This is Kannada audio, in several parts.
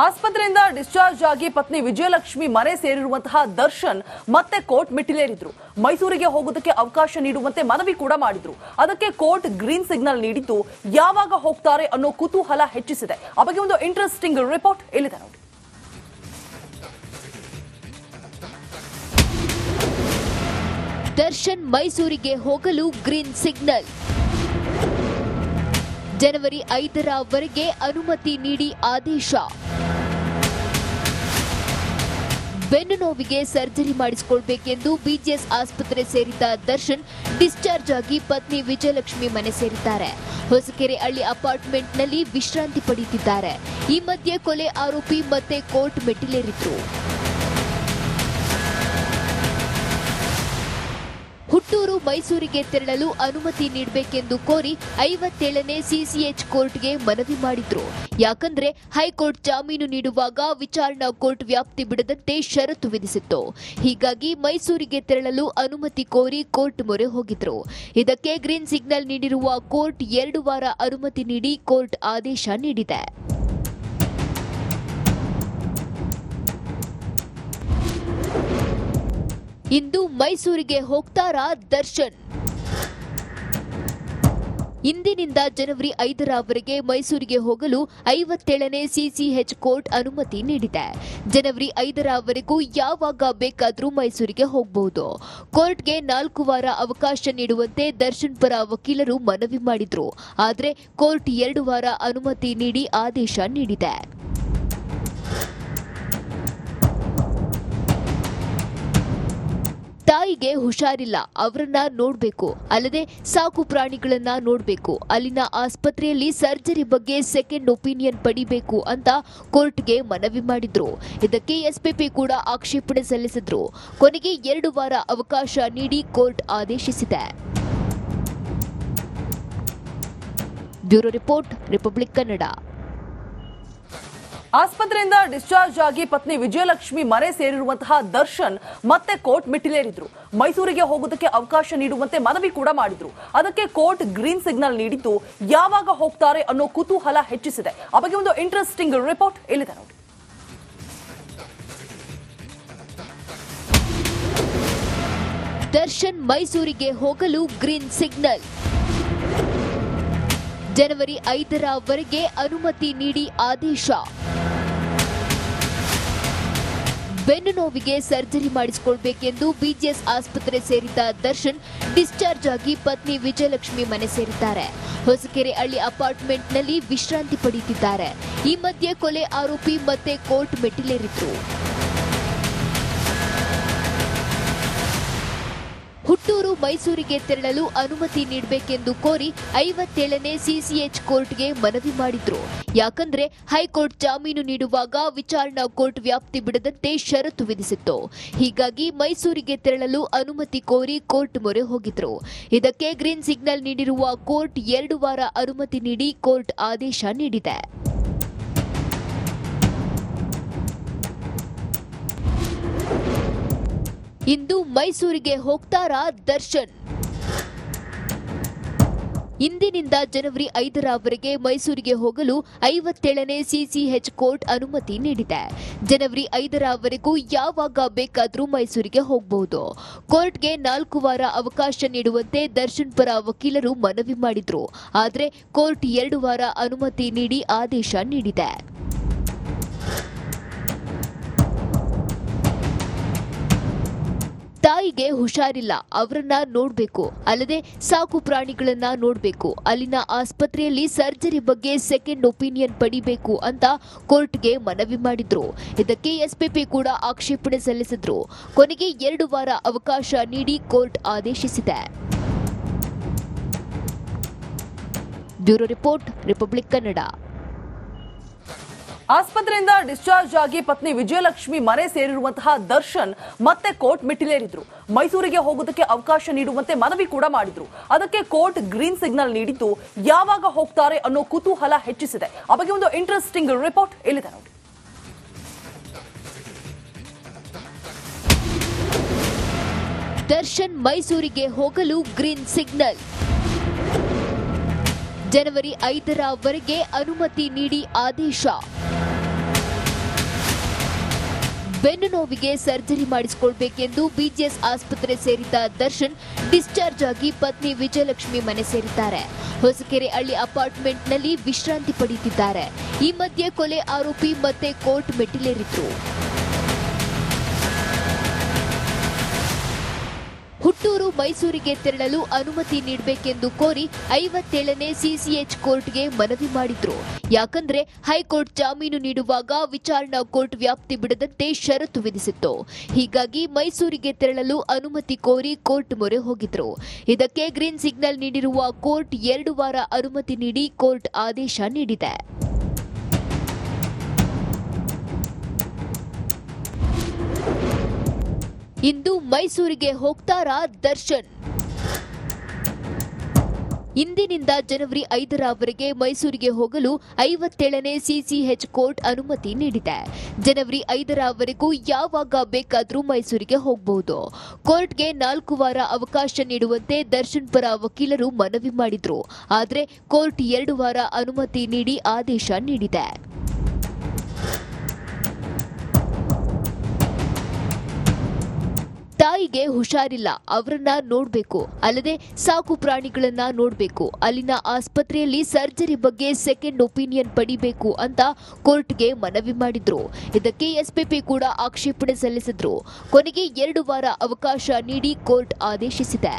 ಆಸ್ಪತ್ರೆಯಿಂದ ಡಿಸ್ಚಾರ್ಜ್ ಆಗಿ ಪತ್ನಿ ವಿಜಯಲಕ್ಷ್ಮಿ ಮನೆ ಸೇರಿರುವಂತಹ ದರ್ಶನ್ ಮತ್ತೆ ಕೋರ್ಟ್ ಮೆಟ್ಟಿಲೇರಿದ್ರು. ಮೈಸೂರಿಗೆ ಹೋಗೋದಕ್ಕೆ ಅವಕಾಶ ನೀಡುವಂತೆ ಮನವಿ ಕೂಡ ಮಾಡಿದ್ರು. ಅದಕ್ಕೆ ಕೋರ್ಟ್ ಗ್ರೀನ್ ಸಿಗ್ನಲ್ ನೀಡಿದ್ದು ಯಾವಾಗ ಹೋಗ್ತಾರೆ ಅನ್ನೋ ಕುತೂಹಲ ಹೆಚ್ಚಿಸಿದೆ. ಆ ಬಗ್ಗೆ ಒಂದು ಇಂಟ್ರೆಸ್ಟಿಂಗ್ ರಿಪೋರ್ಟ್ ಇಲ್ಲಿದೆ ನೋಡಿ. ದರ್ಶನ್ ಮೈಸೂರಿಗೆ ಹೋಗಲು ಗ್ರೀನ್ ಸಿಗ್ನಲ್. ಜನವರಿ 5ರವರೆಗೆ ಅನುಮತಿ ನೀಡಿ ಆದೇಶ. ಬೆನ್ನು ನೋವಿಗೆ ಸರ್ಜರಿ ಮಾಡಿಸಿಕೊಳ್ಳಬೇಕೆಂದು ಬಿಜಿಎಸ್ ಆಸ್ಪತ್ರೆ ಸೇರಿದ್ದ ದರ್ಶನ್ ಡಿಸ್ಚಾರ್ಜ್ ಆಗಿ ಪತ್ನಿ ವಿಜಯಲಕ್ಷ್ಮಿ ಮನೆ ಸೇರಿದ್ದಾರೆ. ಹೊಸಕೆರೆ ಹಳ್ಳಿ ಅಪಾರ್ಟ್ಮೆಂಟ್ನಲ್ಲಿ ವಿಶ್ರಾಂತಿ ಪಡೆಯುತ್ತಿದ್ದಾರೆ. ಈ ಮಧ್ಯೆ ಕೊಲೆ ಆರೋಪಿ ಮತ್ತೆ ಕೋರ್ಟ್ ಮೆಟ್ಟಿಲೇರಿದ್ರು. ಹುಟ್ಟೂರು ಮೈಸೂರಿಗೆ ತೆರಳಲು ಅನುಮತಿ ನೀಡಬೇಕೆಂದು ಕೋರಿ 57ನೇ ಸಿಸಿಎಚ್ ಕೋರ್ಟ್ಗೆ ಮನವಿ ಮಾಡಿದ್ರು. ಯಾಕಂದ್ರೆ ಹೈಕೋರ್ಟ್ ಜಾಮೀನು ನೀಡುವಾಗ ವಿಚಾರಣಾ ಕೋರ್ಟ್ ವ್ಯಾಪ್ತಿ ಬಿಡದಂತೆ ಷರತ್ತು ವಿಧಿಸಿತ್ತು. ಹೀಗಾಗಿ ಮೈಸೂರಿಗೆ ತೆರಳಲು ಅನುಮತಿ ಕೋರಿ ಕೋರ್ಟ್ ಮೊರೆ ಹೋಗಿದ್ರು. ಇದಕ್ಕೆ ಗ್ರೀನ್ ಸಿಗ್ನಲ್ ನೀಡಿರುವ ಕೋರ್ಟ್ 2 ವಾರ ಅನುಮತಿ ನೀಡಿ ಕೋರ್ಟ್ ಆದೇಶ ನೀಡಿದೆ. ಇಂದು ಮೈಸೂರಿಗೆ ಹೋಗ್ತಾರಾ ದರ್ಶನ್? ಇಂದಿನಿಂದ ಜನವರಿ 5ರವರೆಗೆ ಮೈಸೂರಿಗೆ ಹೋಗಲು 57ನೇ ಸಿಸಿಎಚ್ ಕೋರ್ಟ್ ಅನುಮತಿ ನೀಡಿದೆ. ಜನವರಿ 5ರವರೆಗೂ ಯಾವಾಗ ಬೇಕಾದರೂ ಮೈಸೂರಿಗೆ ಹೋಗಬಹುದು. ಕೋರ್ಟ್ಗೆ 4 ವಾರ ಅವಕಾಶ ನೀಡುವಂತೆ ದರ್ಶನ್ ಪರ ವಕೀಲರು ಮನವಿ ಮಾಡಿದ್ರು. ಆದರೆ ಕೋರ್ಟ್ 2 ವಾರ ಅನುಮತಿ ನೀಡಿ ಆದೇಶ ನೀಡಿದೆ. ತಾಯಿಗೆ ಹುಷಾರಿಲ್ಲ, ಅವರನ್ನ ನೋಡಬೇಕು, ಅಲ್ಲದೆ ಸಾಕು ಪ್ರಾಣಿಗಳನ್ನ ನೋಡಬೇಕು, ಅಲ್ಲಿನ ಆಸ್ಪತ್ರೆಯಲ್ಲಿ ಸರ್ಜರಿ ಬಗ್ಗೆ ಸೆಕೆಂಡ್ ಒಪಿನಿಯನ್ ಪಡಿಬೇಕು ಅಂತ ಕೋರ್ಟ್ಗೆ ಮನವಿ ಮಾಡಿದ್ರು. ಇದಕ್ಕೆ ಎಸ್ಪಿಪಿ ಕೂಡ ಆಕ್ಷೇಪಣೆ ಸಲ್ಲಿಸಿದ್ರು. ಕೊನೆಗೆ 2 ವಾರ ಅವಕಾಶ ನೀಡಿ ಕೋರ್ಟ್ ಆದೇಶಿಸಿದೆ. Bureau report, republic Kannada. ಆಸ್ಪತ್ರೆಯಿಂದ ಡಿಸ್ಚಾರ್ಜ್ ಆಗಿ ಪತ್ನಿ ವಿಜಯಲಕ್ಷ್ಮಿ ಮನೆ ಸೇರಿರುವಂತಹ ದರ್ಶನ್ ಮತ್ತೆ ಕೋರ್ಟ್ ಮೆಟ್ಟಿಲೇರಿದ್ರು. ಮೈಸೂರಿಗೆ ಹೋಗೋದಕ್ಕೆ ಅವಕಾಶ ನೀಡುವಂತೆ ಮನವಿ ಕೂಡ ಮಾಡಿದ್ರು. ಅದಕ್ಕೆ ಕೋರ್ಟ್ ಗ್ರೀನ್ ಸಿಗ್ನಲ್ ನೀಡಿದ್ದು ಯಾವಾಗ ಹೋಗ್ತಾರೆ ಅನ್ನೋ ಕುತೂಹಲ ಹೆಚ್ಚಿಸಿದೆ. ಆ ಬಗ್ಗೆ ಒಂದು ಇಂಟ್ರೆಸ್ಟಿಂಗ್ ರಿಪೋರ್ಟ್ ಇಲ್ಲಿದೆ ನೋಡಿ. ದರ್ಶನ್ ಮೈಸೂರಿಗೆ ಹೋಗಲು ಗ್ರೀನ್ ಸಿಗ್ನಲ್. ಜನವರಿ 5ರವರೆಗೆ ಅನುಮತಿ ನೀಡಿ ಆದೇಶ. ಬೆನ್ನು ನೋವಿಗೆ ಸರ್ಜರಿ ಮಾಡಿಸಿಕೊಳ್ಳಬೇಕೆಂದು ಬಿಜಿಎಸ್ ಆಸ್ಪತ್ರೆ ಸೇರಿದ್ದ ದರ್ಶನ್ ಡಿಸ್ಚಾರ್ಜ್ ಆಗಿ ಪತ್ನಿ ವಿಜಯಲಕ್ಷ್ಮಿ ಮನೆ ಸೇರಿದ್ದಾರೆ. ಹೊಸಕೆರೆ ಹಳ್ಳಿ ಅಪಾರ್ಟ್ಮೆಂಟ್ನಲ್ಲಿ ವಿಶ್ರಾಂತಿ ಪಡೆಯುತ್ತಿದ್ದಾರೆ. ಈ ಮಧ್ಯೆ ಕೊಲೆ ಆರೋಪಿ ಮತ್ತೆ ಕೋರ್ಟ್ ಮೆಟ್ಟಿಲೇರಿದ್ರು. ಹುಟ್ಟೂರು ಮೈಸೂರಿಗೆ ತೆರಳಲು ಅನುಮತಿ ನೀಡಬೇಕೆಂದು ಕೋರಿ 57ನೇ ಸಿಸಿಎಚ್ ಕೋರ್ಟ್ಗೆ ಮನವಿ ಮಾಡಿದ್ರು. ಯಾಕಂದ್ರೆ ಹೈಕೋರ್ಟ್ ಜಾಮೀನು ನೀಡುವಾಗ ವಿಚಾರಣಾ ಕೋರ್ಟ್ ವ್ಯಾಪ್ತಿ ಬಿಡದಂತೆ ಷರತ್ತು ವಿಧಿಸಿತ್ತು. ಹೀಗಾಗಿ ಮೈಸೂರಿಗೆ ತೆರಳಲು ಅನುಮತಿ ಕೋರಿ ಕೋರ್ಟ್ ಮೊರೆ ಹೋಗಿದ್ರು. ಇದಕ್ಕೆ ಗ್ರೀನ್ ಸಿಗ್ನಲ್ ನೀಡಿರುವ ಕೋರ್ಟ್ 2 ವಾರ ಅನುಮತಿ ನೀಡಿ ಕೋರ್ಟ್ ಆದೇಶ ನೀಡಿದೆ. ಇಂದು ಮೈಸೂರಿಗೆ ಹೋಗ್ತಾರಾ ದರ್ಶನ್? ಇಂದಿನಿಂದ ಜನವರಿ 5ರವರೆಗೆ ಮೈಸೂರಿಗೆ ಹೋಗಲು 57ನೇ ಸಿಸಿಎಚ್ ಕೋರ್ಟ್ ಅನುಮತಿ ನೀಡಿದೆ. ಜನವರಿ 5ರವರೆಗೂ ಯಾವಾಗ ಬೇಕಾದರೂ ಮೈಸೂರಿಗೆ ಹೋಗಬಹುದು. ಕೋರ್ಟ್ಗೆ 4 ವಾರ ಅವಕಾಶ ನೀಡುವಂತೆ ದರ್ಶನ್ ಪರ ವಕೀಲರು ಮನವಿ ಮಾಡಿದ್ರು. ಆದರೆ ಕೋರ್ಟ್ 2 ವಾರ ಅನುಮತಿ ನೀಡಿ ಆದೇಶ ನೀಡಿದೆ. ತಾಯಿಗೆ ಹುಷಾರಿಲ್ಲ, ಅವರನ್ನ ನೋಡಬೇಕು, ಅಲ್ಲದೆ ಸಾಕು ಪ್ರಾಣಿಗಳನ್ನ ನೋಡಬೇಕು, ಅಲ್ಲಿನ ಆಸ್ಪತ್ರೆಯಲ್ಲಿ ಸರ್ಜರಿ ಬಗ್ಗೆ ಸೆಕೆಂಡ್ ಒಪಿನಿಯನ್ ಪಡಿಬೇಕು ಅಂತ ಕೋರ್ಟ್ಗೆ ಮನವಿ ಮಾಡಿದ್ರು. ಇದಕ್ಕೆ ಎಸ್ಪಿಪಿ ಕೂಡ ಆಕ್ಷೇಪಣೆ ಸಲ್ಲಿಸಿದ್ರು. ಕೊನೆಗೆ 2 ವಾರ ಅವಕಾಶ ನೀಡಿ ಕೋರ್ಟ್ ಆದೇಶಿಸಿದೆ. Bureau report, republic Kannada. ಆಸ್ಪತ್ರೆಯಿಂದ ಡಿಸ್ಚಾರ್ಜ್ ಆಗಿ ಪತ್ನಿ ವಿಜಯಲಕ್ಷ್ಮಿ ಮನೆ ಸೇರಿರುವಂತಹ ದರ್ಶನ್ ಮತ್ತೆ ಕೋರ್ಟ್ ಮೆಟ್ಟಿಲೇರಿದ್ರು. ಮೈಸೂರಿಗೆ ಹೋಗೋದಕ್ಕೆ ಅವಕಾಶ ನೀಡುವಂತೆ ಮನವಿ ಕೂಡ ಮಾಡಿದ್ರು. ಅದಕ್ಕೆ ಕೋರ್ಟ್ ಗ್ರೀನ್ ಸಿಗ್ನಲ್ ನೀಡಿದ್ದು ಯಾವಾಗ ಹೋಗ್ತಾರೆ ಅನ್ನೋ ಕುತೂಹಲ ಹೆಚ್ಚಿಸಿದೆ. ಆ ಬಗ್ಗೆ ಒಂದು ಇಂಟ್ರೆಸ್ಟಿಂಗ್ ರಿಪೋರ್ಟ್ ಇಲ್ಲಿದೆ ನೋಡಿ. ದರ್ಶನ್ ಮೈಸೂರಿಗೆ ಹೋಗಲು ಗ್ರೀನ್ ಸಿಗ್ನಲ್. ಜನವರಿ 5ರವರೆಗೆ ಅನುಮತಿ ನೀಡಿ ಆದೇಶ. ಬೆನ್ನು ನೋವಿಗೆ ಸರ್ಜರಿ ಮಾಡಿಸಿಕೊಳ್ಬೇಕೆಂದು ಬಿಜಿಎಸ್ ಆಸ್ಪತ್ರೆ ಸೇರಿದ್ದ ದರ್ಶನ್ ಡಿಸ್ಚಾರ್ಜ್ ಆಗಿ ಪತ್ನಿ ವಿಜಯಲಕ್ಷ್ಮಿ ಮನೆ ಸೇರಿದ್ದಾರೆ. ಹೊಸಕೆರೆ ಹಳ್ಳಿ ಅಪಾರ್ಟ್ಮೆಂಟ್ನಲ್ಲಿ ವಿಶ್ರಾಂತಿ ಪಡೆಯುತ್ತಿದ್ದಾರೆ. ಈ ಮಧ್ಯೆ ಕೊಲೆ ಆರೋಪಿ ಮತ್ತೆ ಕೋರ್ಟ್ ಮೆಟ್ಟಿಲೇರಿದ್ರು. ಹುಟ್ಟೂರು ಮೈಸೂರಿಗೆ ತೆರಳಲು ಅನುಮತಿ ನೀಡಬೇಕೆಂದು ಕೋರಿ 57ನೇ ಸಿಸಿಎಚ್ ಕೋರ್ಟ್ಗೆ ಮನವಿ ಮಾಡಿದ್ರು. ಯಾಕಂದ್ರೆ ಹೈಕೋರ್ಟ್ ಜಾಮೀನು ನೀಡುವಾಗ ವಿಚಾರಣಾ ಕೋರ್ಟ್ ವ್ಯಾಪ್ತಿ ಬಿಡದಂತೆ ಷರತ್ತು ವಿಧಿಸಿತ್ತು. ಹೀಗಾಗಿ ಮೈಸೂರಿಗೆ ತೆರಳಲು ಅನುಮತಿ ಕೋರಿ ಕೋರ್ಟ್ ಮೊರೆ ಹೋಗಿದ್ರು. ಇದಕ್ಕೆ ಗ್ರೀನ್ ಸಿಗ್ನಲ್ ನೀಡಿರುವ ಕೋರ್ಟ್ 2 ವಾರ ಅನುಮತಿ ನೀಡಿ ಕೋರ್ಟ್ ಆದೇಶ ನೀಡಿದೆ. ಇಂದು ಮೈಸೂರಿಗೆ ಹೋಗ್ತಾರಾ ದರ್ಶನ್? ಇಂದಿನಿಂದ ಜನವರಿ 5ರವರೆಗೆ ಮೈಸೂರಿಗೆ ಹೋಗಲು 57ನೇ ಸಿಸಿಎಚ್ ಕೋರ್ಟ್ ಅನುಮತಿ ನೀಡಿದೆ. ಜನವರಿ 5ರವರೆಗೂ ಯಾವಾಗ ಬೇಕಾದರೂ ಮೈಸೂರಿಗೆ ಹೋಗಬಹುದು. ಕೋರ್ಟ್ಗೆ 4 ವಾರ ಅವಕಾಶ ನೀಡುವಂತೆ ದರ್ಶನ್ ಪರ ವಕೀಲರು ಮನವಿ ಮಾಡಿದ್ರು. ಆದರೆ ಕೋರ್ಟ್ 2 ವಾರ ಅನುಮತಿ ನೀಡಿ ಆದೇಶ ನೀಡಿದೆ. ತಾಯಿಗೆ ಹುಷಾರಿಲ್ಲ, ಅವರನ್ನ ನೋಡಬೇಕು, ಅಲ್ಲದೆ ಸಾಕು ಪ್ರಾಣಿಗಳನ್ನ ನೋಡಬೇಕು, ಅಲ್ಲಿನ ಆಸ್ಪತ್ರೆಯಲ್ಲಿ ಸರ್ಜರಿ ಬಗ್ಗೆ ಸೆಕೆಂಡ್ ಒಪಿನಿಯನ್ ಪಡಿಬೇಕು ಅಂತ ಕೋರ್ಟ್ಗೆ ಮನವಿ ಮಾಡಿದ್ರು. ಇದಕ್ಕೆ ಎಸ್ಪಿಪಿ ಕೂಡ ಆಕ್ಷೇಪಣೆ ಸಲ್ಲಿಸಿದ್ರು. ಕೊನೆಗೆ 2 ವಾರ ಅವಕಾಶ ನೀಡಿ ಕೋರ್ಟ್ ಆದೇಶಿಸಿದೆ.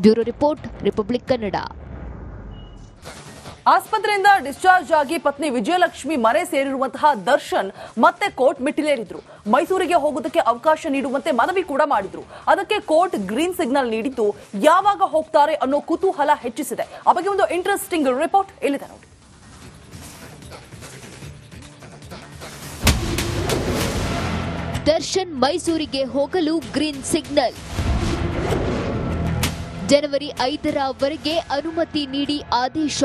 Bureau report, republic Kannada. ಆಸ್ಪತ್ರೆಯಿಂದ ಡಿಸ್ಚಾರ್ಜ್ ಆಗಿ ಪತ್ನಿ ವಿಜಯಲಕ್ಷ್ಮಿ ಮನೆ ಸೇರಿರುವಂತಹ ದರ್ಶನ್ ಮತ್ತೆ ಕೋರ್ಟ್ ಮೆಟ್ಟಿಲೇರಿದ್ರು. ಮೈಸೂರಿಗೆ ಹೋಗೋದಕ್ಕೆ ಅವಕಾಶ ನೀಡುವಂತೆ ಮನವಿ ಕೂಡ ಮಾಡಿದ್ರು. ಅದಕ್ಕೆ ಕೋರ್ಟ್ ಗ್ರೀನ್ ಸಿಗ್ನಲ್ ನೀಡಿದ್ದು ಯಾವಾಗ ಹೋಗ್ತಾರೆ ಅನ್ನೋ ಕುತೂಹಲ ಹೆಚ್ಚಿಸಿದೆ. ಆ ಬಗ್ಗೆ ಒಂದು ಇಂಟ್ರೆಸ್ಟಿಂಗ್ ರಿಪೋರ್ಟ್ ಇಲ್ಲಿದೆ ನೋಡಿ. ದರ್ಶನ್ ಮೈಸೂರಿಗೆ ಹೋಗಲು ಗ್ರೀನ್ ಸಿಗ್ನಲ್. ಜನವರಿ 5ರವರೆಗೆ ಅನುಮತಿ ನೀಡಿ ಆದೇಶ.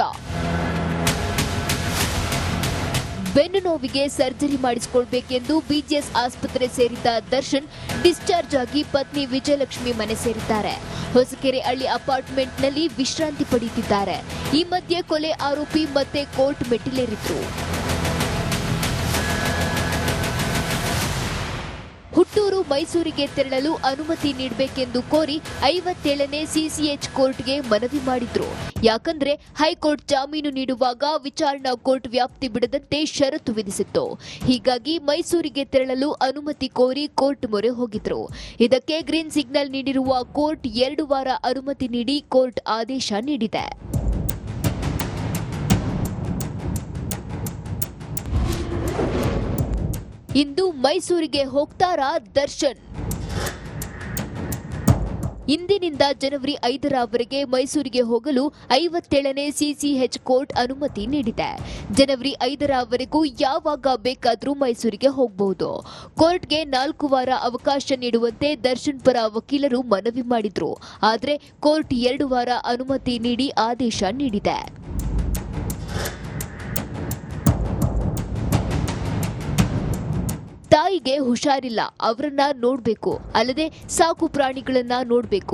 ಬೆನ್ನು ನೋವಿಗೆ ಸರ್ಜರಿ ಮಾಡಿಸಿಕೊಳ್ಬೇಕೆಂದು ಬಿಜಿಎಸ್ ಆಸ್ಪತ್ರೆ ಸೇರಿದ್ದ ದರ್ಶನ್ ಡಿಸ್ಚಾರ್ಜ್ ಆಗಿ ಪತ್ನಿ ವಿಜಯಲಕ್ಷ್ಮಿ ಮನೆ ಸೇರಿದ್ದಾರೆ. ಹೊಸಕೆರೆ ಹಳ್ಳಿ ಅಪಾರ್ಟ್ಮೆಂಟ್ನಲ್ಲಿ ವಿಶ್ರಾಂತಿ ಪಡೆಯುತ್ತಿದ್ದಾರೆ. ಈ ಮಧ್ಯೆ ಕೊಲೆ ಆರೋಪಿ ಮತ್ತೆ ಕೋರ್ಟ್ ಮೆಟ್ಟಿಲೇರಿದ್ರು. ಹುಟ್ಟೂರು ಮೈಸೂರಿಗೆ ತೆರಳಲು ಅನುಮತಿ ನೀಡಬೇಕೆಂದು ಕೋರಿ 57ನೇ ಸಿಸಿಎಚ್ ಕೋರ್ಟ್ಗೆ ಮನವಿ ಮಾಡಿದ್ರು. ಯಾಕಂದ್ರೆ ಹೈಕೋರ್ಟ್ ಜಾಮೀನು ನೀಡುವಾಗ ವಿಚಾರಣಾ ಕೋರ್ಟ್ ವ್ಯಾಪ್ತಿ ಬಿಡದಂತೆ ಷರತ್ತು ವಿಧಿಸಿತ್ತು. ಹೀಗಾಗಿ ಮೈಸೂರಿಗೆ ತೆರಳಲು ಅನುಮತಿ ಕೋರಿ ಕೋರ್ಟ್ ಮೊರೆ ಹೋಗಿದ್ರು. ಇದಕ್ಕೆ ಗ್ರೀನ್ ಸಿಗ್ನಲ್ ನೀಡಿರುವ ಕೋರ್ಟ್ 2 ವಾರ ಅನುಮತಿ ನೀಡಿ ಕೋರ್ಟ್ ಆದೇಶ ನೀಡಿದೆ. ಇಂದು ಮೈಸೂರಿಗೆ ಹೋಗ್ತಾರಾ ದರ್ಶನ್? ಇಂದಿನಿಂದ ಜನವರಿ 5ರವರೆಗೆ ಮೈಸೂರಿಗೆ ಹೋಗಲು 57ನೇ ಸಿಸಿಎಚ್ ಕೋರ್ಟ್ ಅನುಮತಿ ನೀಡಿದೆ. ಜನವರಿ 5ರವರೆಗೂ ಯಾವಾಗ ಬೇಕಾದರೂ ಮೈಸೂರಿಗೆ ಹೋಗಬಹುದು. ಕೋರ್ಟ್ಗೆ 4 ವಾರ ಅವಕಾಶ ನೀಡುವಂತೆ ದರ್ಶನ್ ಪರ ವಕೀಲರು ಮನವಿ ಮಾಡಿದ್ರು. ಆದರೆ ಕೋರ್ಟ್ 2 ವಾರ ಅನುಮತಿ ನೀಡಿ ಆದೇಶ ನೀಡಿದೆ. ತಾಯಿಗೆ ಹುಷಾರಿಲ್ಲ, ಅವರನ್ನ ನೋಡಬೇಕು, ಅಲ್ಲದೆ ಸಾಕು ಪ್ರಾಣಿಗಳನ್ನ ನೋಡಬೇಕು,